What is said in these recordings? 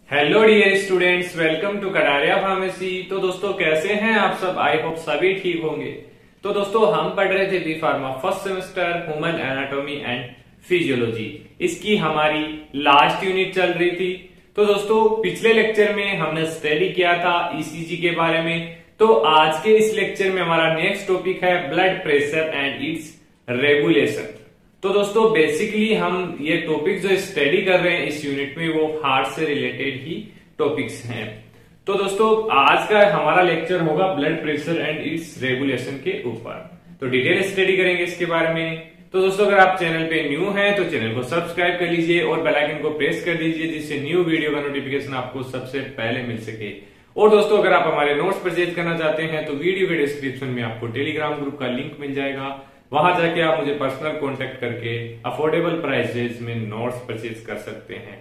Hello dear students, welcome to Kataria pharmacy. तो दोस्तों कैसे हैं आप सब? आई होप सभी ठीक होंगे। तो दोस्तों हम पढ़ रहे थे B pharma first semester human anatomy and physiology. इसकी हमारी लास्ट यूनिट चल रही थी। तो दोस्तों पिछले लेक्चर में हमने स्टडी किया था ईसीजी के बारे में। तो आज के इस लेक्चर में हमारा नेक्स्ट टॉपिक है blood pressure and it's regulation. तो दोस्तों बेसिकली हम ये टॉपिक जो स्टडी कर रहे हैं इस यूनिट में वो हार्ट से रिलेटेड ही टॉपिक्स हैं। तो दोस्तों आज का हमारा लेक्चर होगा blood pressure and it's regulation के ऊपर। तो डिटेल स्टडी करेंगे इसके बारे में। तो दोस्तों अगर आप चैनल पे न्यू हैं तो चैनल को सब्सक्राइब कर लीजिए और बेल आइकन को प्रेस कर दीजिए जिससे न्यू वीडियो का नोटिफिकेशन आपको सबसे पहले मिल सके। और दोस्तों अगर आप हमारे नोट्स परचेज करना चाहते हैं तो वीडियो के डिस्क्रिप्शन में आपको टेलीग्राम ग्रुप का लिंक मिल जाएगा। वहां जाके आप मुझे पर्सनल कांटेक्ट करके अफोर्डेबल प्राइसेस में नोट्स परचेज कर सकते हैं।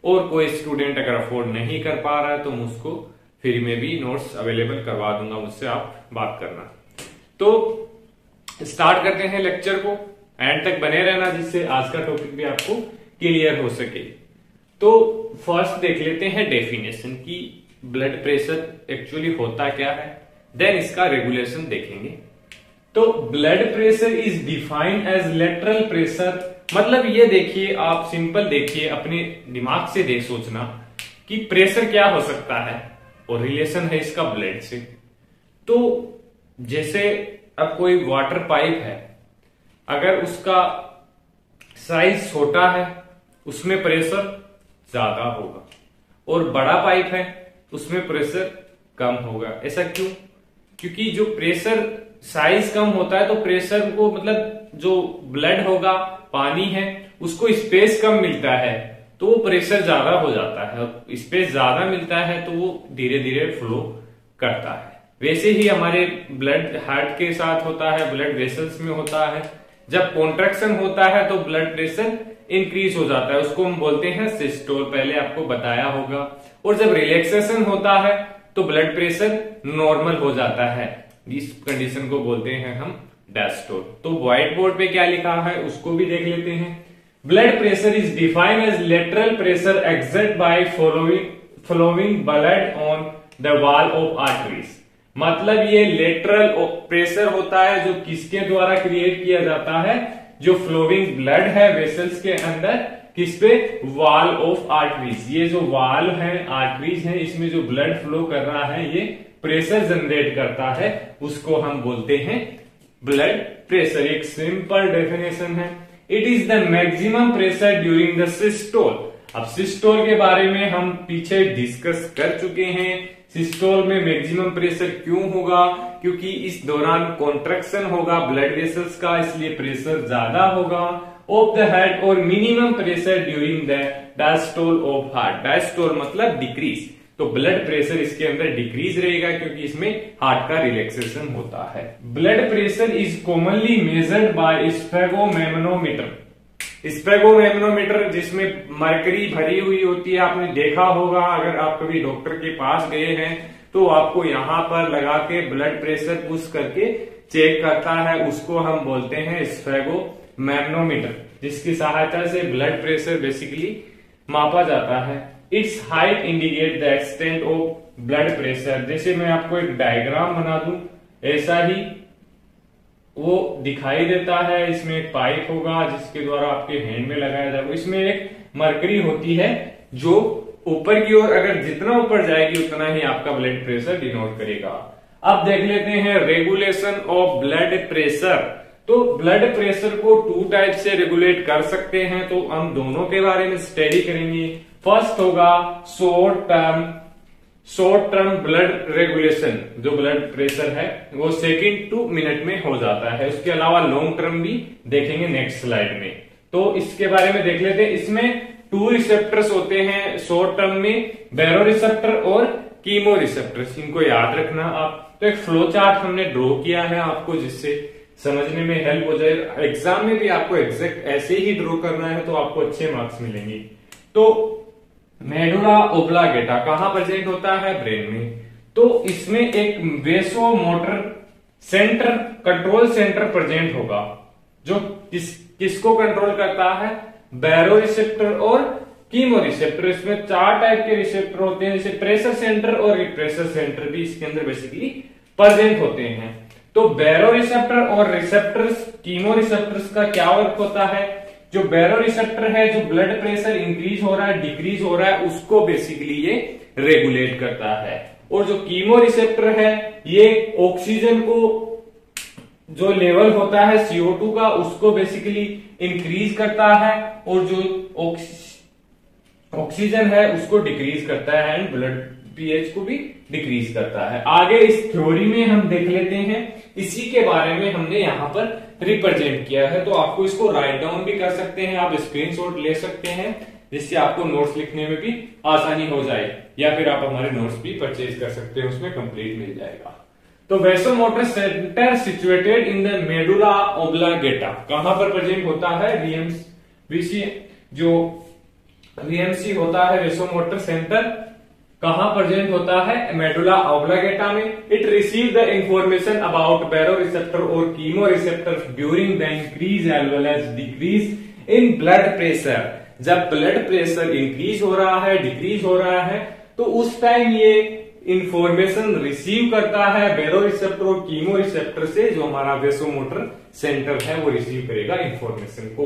और कोई स्टूडेंट अगर अफोर्ड नहीं कर पा रहा है तो मुझको फ्री में भी नोट्स अवेलेबल करवा दूंगा, मुझसे आप बात करना। तो स्टार्ट करते हैं लेक्चर को, एंड तक बने रहना जिससे आज का टॉपिक भी आपको क्लियर हो सके। तो फर्स्ट देख लेते हैं डेफिनेशन की ब्लड प्रेशर एक्चुअली होता क्या है, देन इसका रेगुलेशन देखेंगे। तो blood pressure is defined as lateral pressure, मतलब ये देखिए आप सिंपल देखिए अपने दिमाग से देख सोचना कि प्रेशर क्या हो सकता है और रिलेशन है इसका ब्लड से। तो जैसे अब कोई वाटर पाइप है, अगर उसका साइज छोटा है उसमें प्रेशर ज्यादा होगा, और बड़ा पाइप है उसमें प्रेशर कम होगा। ऐसा क्यों? क्योंकि जो प्रेशर साइज कम होता है तो प्रेशर को मतलब जो ब्लड होगा पानी है उसको स्पेस कम मिलता है तो वो प्रेशर ज्यादा हो जाता है। स्पेस ज्यादा मिलता है तो वो धीरे धीरे फ्लो करता है। वैसे ही हमारे ब्लड हार्ट के साथ होता है, ब्लड वेसल्स में होता है। जब कॉन्ट्रैक्शन होता है तो ब्लड प्रेशर इंक्रीज हो जाता है, उसको हम बोलते हैं सिस्टोल, पहले आपको बताया होगा। और जब रिलैक्सेशन होता है तो ब्लड प्रेशर नॉर्मल हो जाता है, इस कंडीशन को बोलते हैं हम डायस्टोल। तो व्हाइट बोर्ड पे क्या लिखा है उसको भी देख लेते हैं। Blood pressure is defined as lateral pressure exert by flowing blood on the wall of arteries, मतलब ये लेटरल प्रेशर होता है जो किसके द्वारा क्रिएट किया जाता है, जो फ्लोइंग ब्लड है वेसल्स के अंदर, किस पे? Wall of arteries. ये जो वॉल है आर्टरीज है इसमें जो ब्लड फ्लो कर रहा है ये प्रेशर जनरेट करता है, उसको हम बोलते हैं ब्लड प्रेशर। एक सिंपल डेफिनेशन है, it is the maximum pressure during the systole. अब सिस्टोल के बारे में हम पीछे डिस्कस कर चुके हैं। सिस्टोल में मैक्सिमम प्रेशर क्यों होगा? क्योंकि इस दौरान कॉन्ट्रैक्शन होगा ब्लड वेसल्स का, इसलिए प्रेशर ज्यादा होगा ऑफ द हार्ट। और minimum pressure during the diastole of heart. Diastole मतलब डिक्रीज, तो ब्लड प्रेशर इसके अंदर डिक्रीज रहेगा क्योंकि इसमें हार्ट का रिलैक्सेशन होता है। Blood pressure is commonly measured by sphygmomanometer. Sphygmomanometer जिसमें मरकरी भरी हुई होती है, आपने देखा होगा अगर आप कभी डॉक्टर के पास गए हैं तो आपको यहाँ पर लगा के ब्लड प्रेशर पुश करके चेक करता है, उसको हम बोलते हैं स्फेगोमेमोमीटर, जिसकी सहायता से ब्लड प्रेशर बेसिकली मापा जाता है। It's height indicate the extent of blood pressure. जैसे मैं आपको एक डायग्राम बना दूं ऐसा ही वो दिखाई देता है। इसमें एक पाइप होगा जिसके द्वारा आपके हैंड में लगाया जाएगा, इसमें एक मरकरी होती है जो ऊपर की ओर अगर जितना ऊपर जाएगी उतना ही आपका ब्लड प्रेशर डिनोट करेगा। अब देख लेते हैं रेगुलेशन ऑफ ब्लड प्रेशर। तो ब्लड प्रेशर को टू टाइप से रेगुलेट कर सकते हैं, तो हम दोनों के बारे में स्टडी करेंगे। फर्स्ट होगा शॉर्ट टर्म ब्लड रेगुलेशन, जो ब्लड प्रेशर है वो सेकंड 2 मिनट में हो जाता है। उसके अलावा लॉन्ग टर्म भी देखेंगे नेक्स्ट स्लाइड में। तो इसके बारे में देख लेते हैं। इसमें 2 रिसेप्टर्स होते हैं शॉर्ट टर्म में, बैरो रिसेप्टर और कीमो रिसेप्टर्स, इनको याद रखना आप। तो एक फ्लो चार्ट हमने ड्रॉ किया है आपको जिससे समझने में हेल्प हो जाए। एग्जाम में भी आपको एग्जैक्ट ऐसे ही ड्रॉ करना है तो आपको अच्छे मार्क्स मिलेंगे। तो मेडुला ओब्लांगेटा कहां प्रेजेंट होता है? ब्रेन में। तो इसमें एक vasomotor centre, control centre present होगा जो किसको कंट्रोल करता है? बैरो रिसेप्टर और कीमो रिसेप्टर, इसमें 4 टाइप के रिसेप्टर होते हैं, जैसे प्रेशर सेंटर और रिप्रेशर सेंटर भी इसके अंदर बेसिकली प्रेजेंट होते हैं। तो बैरो रिसेप्टर और रिसेप्टर्स, कीमो रिसेप्टर्स का क्या वर्क होता है? जो बैरो रिसेप्टर है, जो ब्लड प्रेशर इंक्रीज हो रहा है, डिक्रीज हो रहा है, उसको बेसिकली ये रेगुलेट करता है। और जो कीमो रिसेप्टर है, ये ऑक्सीजन को, जो लेवल होता है CO2 का, उसको बेसिकली इंक्रीज करता है, और जो ऑक्सीजन है उसको डिक्रीज करता है, एंड ब्लड pH को भी डिक्रीज करता है। आगे इस थ्योरी में हम देख लेते हैं, इसी के बारे में हमने यहां पर रिप्रेजेंट किया है। तो आपको इसको राइट डाउन भी कर सकते हैं, आप स्क्रीनशॉट ले सकते हैं, जिससे आपको नोट्स लिखने में भी आसानी हो जाए, या फिर आप हमारे नोट्स भी परचेज कर सकते हैं, उसमें कंप्लीट मिल जाएगा। तो vasomotor centre situated in the medulla oblongata कहां पर प्रेजेंट होता है? VMC होता है वेसोमोटर सेंटर, कहां प्रेजेंट होता है? मेडुला ओब्लांगेटा में। It receive the information about baroreceptor और chemoreceptor during the increase as well as decrease in blood pressure. जब ब्लड प्रेशर इंक्रीज हो रहा है, डिक्रीज हो रहा है, तो उस टाइम ये इंफॉर्मेशन रिसीव करता है बैरो रिसेप्टर और कीमो रिसेप्टर से। जो हमारा वेसोमोटर सेंटर है वो रिसीव करेगा इंफॉर्मेशन को।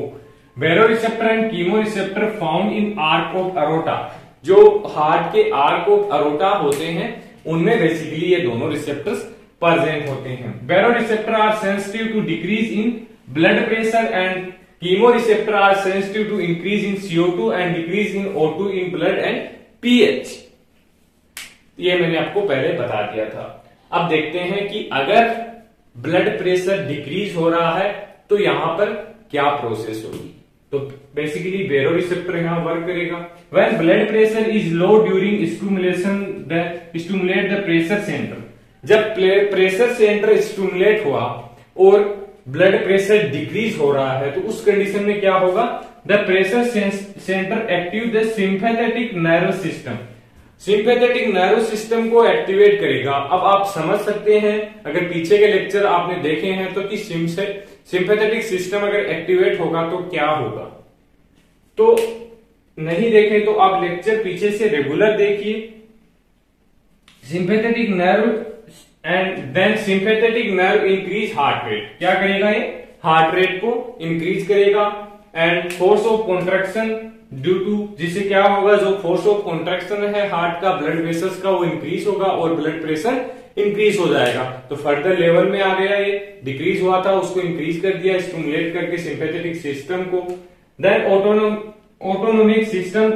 Baroreceptor and chemoreceptor found in arch of aorta, जो हार्ट के आर्क ऑफ अरोटा होते हैं, उनमें बेसिकली ये दोनों रिसेप्टर्स प्रेजेंट होते हैं। Baroreceptor are sensitive to decrease in blood pressure and chemoreceptor are sensitive to increase in CO2 and decrease in O2 in blood and pH। ये मैंने आपको पहले बता दिया था। अब देखते हैं कि अगर ब्लड प्रेशर डिक्रीज हो रहा है तो यहां पर क्या प्रोसेस होगी। तो बेसिकली बैरो रिसेप्टर यहां वर्क करेगा। When blood pressure is low during stimulate the pressure centre, जब प्रेशर सेंटर स्टिमुलेट हुआ और ब्लड प्रेशर डिक्रीज हो रहा है, तो उस कंडीशन में क्या होगा? The pressure centre active the sympathetic nervous system, sympathetic nervous system को एक्टिवेट करेगा। अब आप समझ सकते हैं, अगर पीछे के लेक्चर आपने देखे हैं तो कि सिंपैथेटिक सिस्टम अगर एक्टिवेट होगा तो क्या होगा। तो नहीं देखे तो आप लेक्चर पीछे से रेगुलर देखिए। Sympathetic nerve and then sympathetic nerve increase heart rate, क्या करेगा? ये हार्ट रेट को इंक्रीज करेगा, and force of contraction due to, जिससे क्या होगा? जो फोर्स ऑफ कॉन्ट्रैक्शन है हार्ट का, ब्लड वेसल्स का, वो इंक्रीज होगा और ब्लड प्रेशर इंक्रीज हो जाएगा। तो फर्दर लेवल में आ गया, ये डिक्रीज हुआ था उसको इंक्रीज कर दिया स्टिमुलेट करके सिंपैथेटिक सिस्टम को। Then autonomic system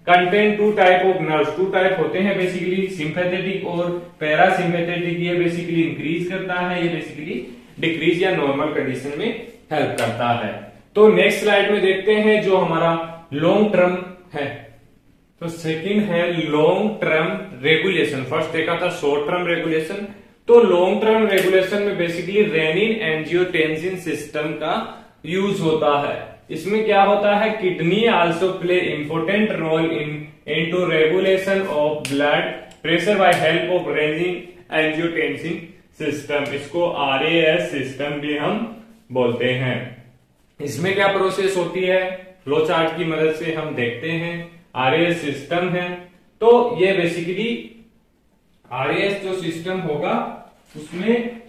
contain 2 type of nerves, 2 type होते हैं बेसिकली, सिंपैथेटिक और पैरासिंपैथेटिक। ये बेसिकली इंक्रीज करता है, ये बेसिकली डिक्रीज या नॉर्मल कंडीशन में हेल्प करता है। तो नेक्स्ट स्लाइड में देखते हैं जो हमारा लॉन्ग टर्म है। तो सेकंड है लॉन्ग टर्म रेगुलेशन। फर्स्ट देखा था शॉर्ट टर्म रेगुलेशन। तो लॉन्ग टर्म रेगुलेशन में बेसिकली रेनिन एंजियोटेंसिन सिस्टम का यूज होता है। इसमें क्या होता है? Kidney also play important role into regulation of blood pressure by help of renin angiotensin system. इसको RAS सिस्टम भी हम बोलते हैं। इसमें क्या प्रोसेस होती है? फ्लो चार्ट की मदद से हम देखते हैं। RAS सिस्टम है, तो ये बेसिकली RAS जो सिस्टम होगा उसमें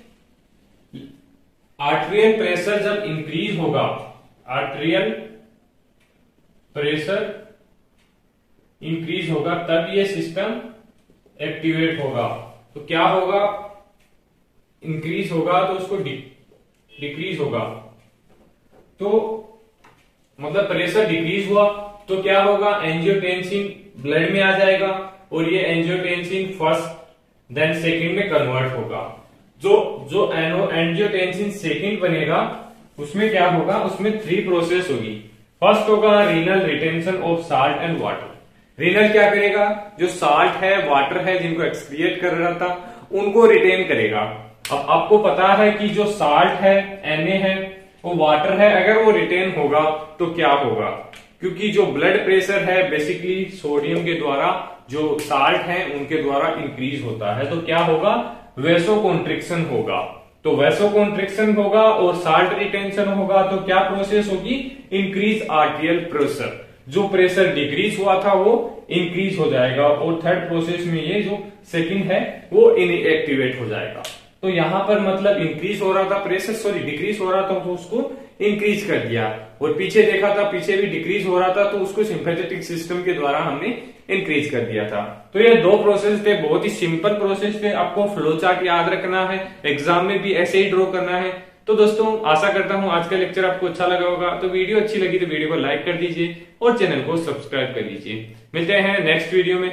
आर्टेरियल प्रेशर जब इंक्रीज होगा, आर्टेरियल प्रेशर इंक्रीज होगा, तब ये सिस्टम एक्टिवेट होगा। तो क्या होगा? इंक्रीज होगा तो उसको डिक्रीज होगा। तो मतलब प्रेशर डिक्रीज हुआ तो क्या होगा? एंजियोटेंसिन ब्लड में आ जाएगा और ये एंजियोटेंसिन फर्स्ट देन सेकंड में कन्वर्ट होगा। जो एंजियोटेंसिन सेकंड बनेगा उसमें क्या होगा? उसमें 3 प्रोसेस होगी। फर्स्ट होगा renal retention of salt and water. Renal क्या करेगा? जो साल्ट है, वाटर है, जिनको एक्सक्रिएट कर रहा था, उनको रिटेन करेगा। अब आपको पता है कि जो साल्ट है, Na है, वो वाटर है, अगर वो रिटेन होगा तो क्या होगा? क्योंकि जो ब्लड प्रेशर है बेसिकली सोडियम के द्वारा, जो साल्ट है उनके द्वारा इंक्रीज होता है, तो क्या होगा? वेसोकॉन्ट्रिक्शन होगा। तो वेसोकॉन्ट्रिक्शन होगा और साल्ट रिटेंशन होगा, तो क्या प्रोसेस होगी? Increase arterial pressure. जो प्रेशर डिक्रीज हुआ था वो इंक्रीज हो जाएगा, और थर्ड प्रोसेस में ये जो सेकंड है वो इनएक्टिवेट हो जाएगा। तो यहां पर मतलब इंक्रीज हो रहा था प्रेशर, सॉरी डिक्रीज हो रहा था तो उसको इंक्रीज कर दिया, और पीछे देखा था पीछे भी डिक्रीज हो रहा था तो उसको सिंपैथेटिक सिस्टम के द्वारा हमने इंक्रीज कर दिया था। तो ये दो प्रोसेस थे, बहुत ही सिंपल प्रोसेस थे, आपको फ्लो चार्ट याद रखना है, एग्जाम में भी ऐसे ही ड्रॉ करना है। तो दोस्तों आशा करता हूं आज का लेक्चर आपको अच्छा लगा होगा। तो वीडियो अच्छी लगी तो वीडियो को लाइक कर दीजिए और चैनल को सब्सक्राइब कर लीजिए। मिलते हैं नेक्स्ट वीडियो में।